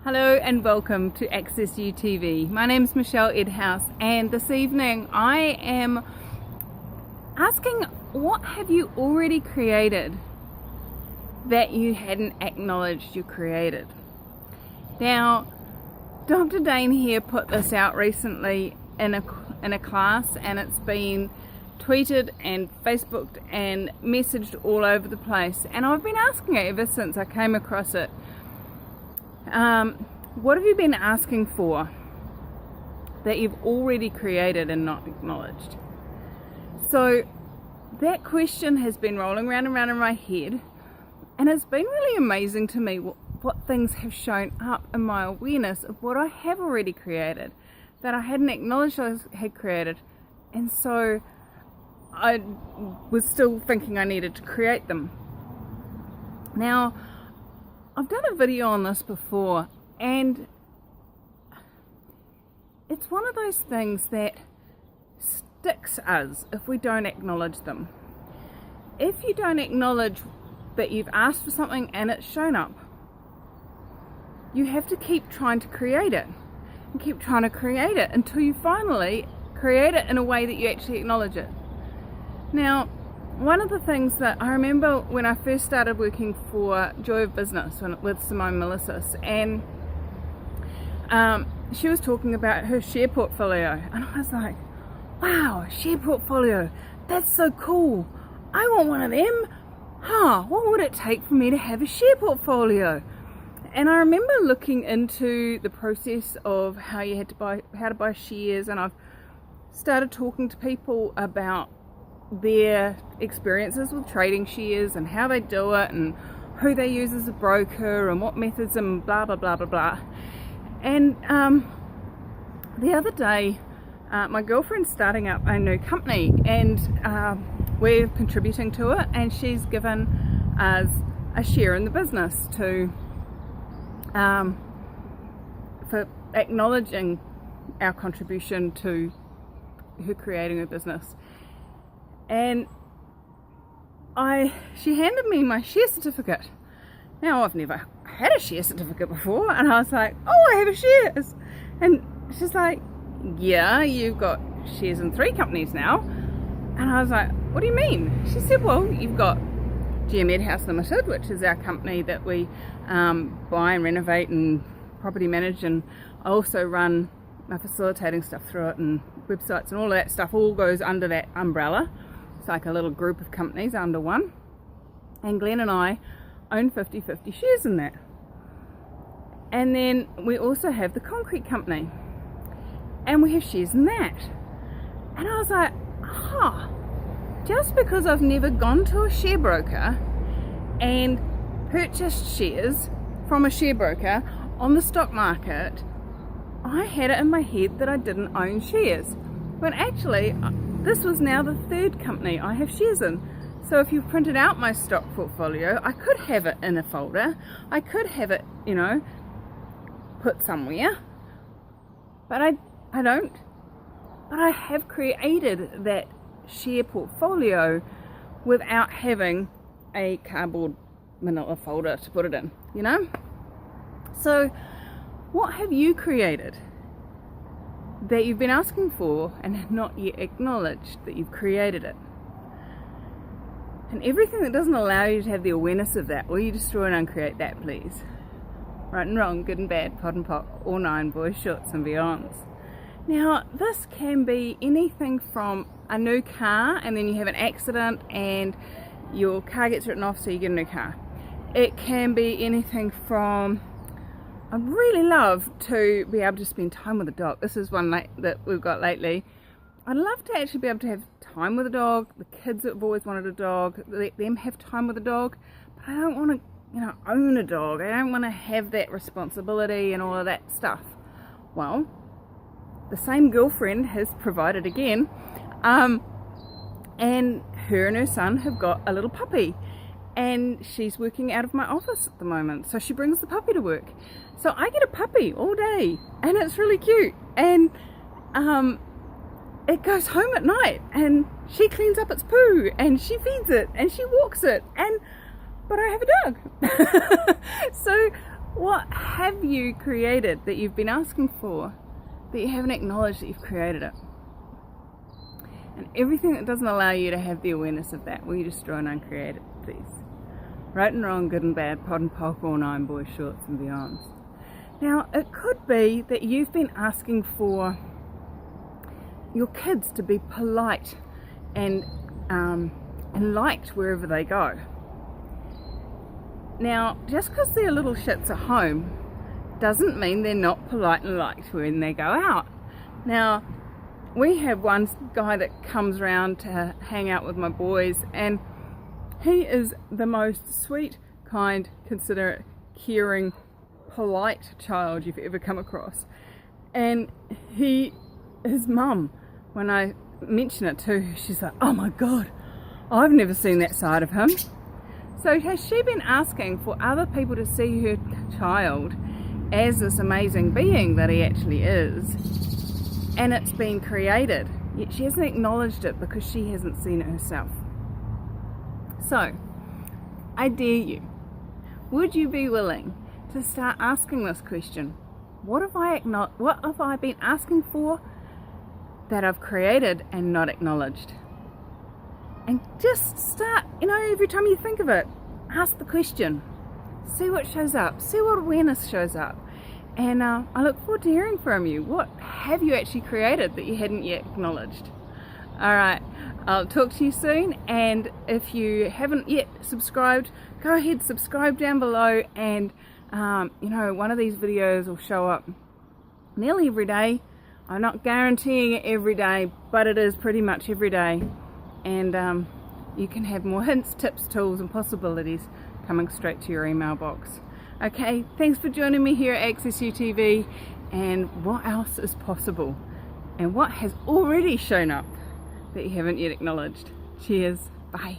Hello and welcome to Access UTV. My name is Michelle Edhouse, and this evening I am asking, what have you already created that you hadn't acknowledged you created? Now, Dr. Dain Heer put this out recently in a class, and it's been tweeted and Facebooked and messaged all over the place, and I've been asking it ever since I came across it. What have you been asking for that you've already created and not acknowledged? So that question has been rolling round and round in my head, and it's been really amazing to me what things have shown up in my awareness of what I have already created that I hadn't acknowledged I had created, and so I was still thinking I needed to create them. Now, I've done a video on this before, and it's one of those things that sticks us if we don't acknowledge them. If you don't acknowledge that you've asked for something and it's shown up, you have to keep trying to create it and keep trying to create it until you finally create it in a way that you actually acknowledge it. Now, one of the things that I remember when I first started working for Joy of Business with Simone Melissus, and she was talking about her share portfolio, and I was like, wow, share portfolio, that's so cool. I want one of them. What would it take for me to have a share portfolio? And I remember looking into the process of how to buy shares, and I've started talking to people about their experiences with trading shares and how they do it and who they use as a broker and what methods and blah blah blah blah blah. And the other day my girlfriend's starting up a new company, and we're contributing to it, and she's given us a share in the business to for acknowledging our contribution to her creating a business. And she handed me my share certificate. Now, I've never had a share certificate before, and I was like, oh, I have a shares. And she's like, yeah, you've got shares in 3 companies now. And I was like, what do you mean? She said, well, you've got Michelle Edhouse Limited, which is our company that we buy and renovate and property manage, and I also run my facilitating stuff through it, and websites and all of that stuff all goes under that umbrella. It's like a little group of companies under one, and Glenn and I own 50-50 shares in that. And then we also have the concrete company, and we have shares in that. And I was like, just because I've never gone to a share broker and purchased shares from a share broker on the stock market, I had it in my head that I didn't own shares. But actually, this was now the 3rd company I have shares in. So if you printed out my stock portfolio, I could have it in a folder. I could have it, put somewhere. But I don't. But I have created that share portfolio without having a cardboard manila folder to put it in, So what have you created that you've been asking for and have not yet acknowledged that you've created it? And everything that doesn't allow you to have the awareness of that, will you destroy and uncreate that, please? Right and wrong, good and bad, pot and pot, all 9, boys, shorts and beyonds. Now, this can be anything from a new car, and then you have an accident and your car gets written off, so you get a new car. It can be anything from, I'd really love to be able to spend time with a dog. This is one that we've got lately. I'd love to actually be able to have time with a dog. The kids have always wanted a dog. Let them have time with a dog. But I don't want to, own a dog. I don't want to have that responsibility and all of that stuff. Well, the same girlfriend has provided again. And her and her son have got a little puppy. And she's working out of my office at the moment, so she brings the puppy to work. So I get a puppy all day, and it's really cute. And it goes home at night, and she cleans up its poo, and she feeds it, and she walks it, but I have a dog. So What have you created that you've been asking for, that you haven't acknowledged that you've created it? And everything that doesn't allow you to have the awareness of that, will you destroy and uncreate it, please? Right and wrong, good and bad, pod and pock, all nine, boys, shorts and beyonds. Now, it could be that you've been asking for your kids to be polite and liked wherever they go. Now, just because they're little shits at home doesn't mean they're not polite and liked when they go out. Now, we have one guy that comes around to hang out with my boys, and he is the most sweet, kind, considerate, caring, polite child you've ever come across. And his mum, when I mention it to her, she's like, oh my God, I've never seen that side of him. So has she been asking for other people to see her child as this amazing being that he actually is? And it's been created, yet she hasn't acknowledged it because she hasn't seen it herself. So, I dare you, would you be willing to start asking this question? What have I been asking for that I've created and not acknowledged? And just start, every time you think of it, ask the question. See what shows up, see what awareness shows up. And I look forward to hearing from you. What have you actually created that you hadn't yet acknowledged? Alright, I'll talk to you soon, and if you haven't yet subscribed, go ahead, subscribe down below, and one of these videos will show up nearly every day. I'm not guaranteeing it every day, but it is pretty much every day. And you can have more hints, tips, tools and possibilities coming straight to your email box. Okay, thanks for joining me here at Access UTV, and what else is possible and what has already shown up that you haven't yet acknowledged. Cheers, bye.